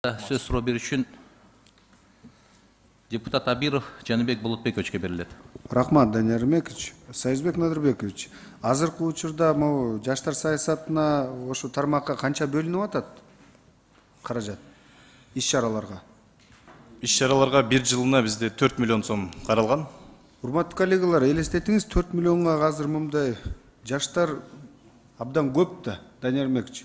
Söz soru bir için депутат Абиров Жаныбек Булутбековичке берилет. Рахмат, Данияр Эрмекович. Союзбек Надырбекович, азыркы учурда могу жаштар саясатына ошо тармакка канча бөлүнүп атат? Каражат. Иш-чараларга. Иш-чараларга бир жылына бизде 4 миллион сом каралган. Урматтуу коллегалар, элестетиңиз 4 миллионга азыр мындай жаштар абдан көп да, Данияр Эрмекович.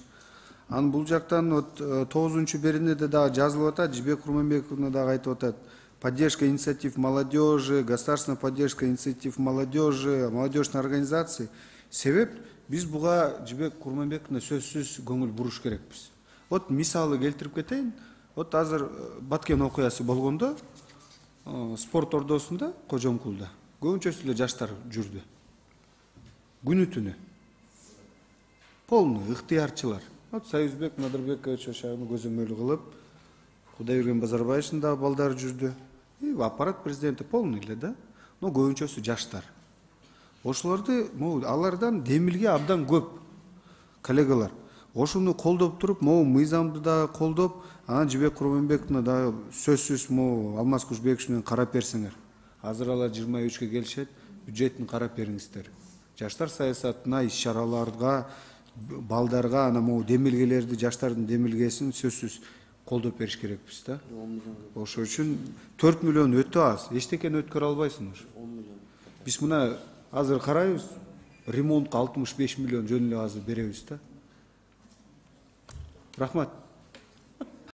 Анын бул жактан 9-чу берине дагы жазылып атат, Жибек Курманбековна дагы айтып атат. Поддержка инициатив молодежи, государственная поддержка инициатив молодежи, молодежной организации. Себеп биз буга Жибек Курманбековна сөзсүз көңүл буруш керекпиз. Вот мисалы келтирип кетейин. Вот азыр Баткен окуясы болгондо спорт ордосунда Кожомкулда көбүнчөсү эле жаштар жүрдү. Күнү түнү. Полный ыктыярчылар. Вот Союзбек Надырбекович ошону көзөмөл кылып, Кудайберген Базарбаевичтин да балдары жүрдү. И аппарат президенти полный эле да. Но көбүнчөсү жаштар. Ошолорду алардан демилге абдан көп. Коллегалар, ошону колдоп туруп, мыйзамды да колдоп, анан Жибек Курманбековна да сөзсүз Алмаз Кушбекович менен карап берсеңер. Азыр алар 23-кө келишет, бюджетин карап бериңиздер. Жаштар саясатына, иш-чараларга, балдарга анан демилгелерди, жаштардын демилгесин сөзсүз колдоп бериш керекпиз да. Ошол үчүн 4 миллион өтө аз. Эчтекени өткөрө албайсыңар. Биз мына азыр карайбыз, ремонтка 65 миллион жөн эле азыр беребиз да. Рахмат.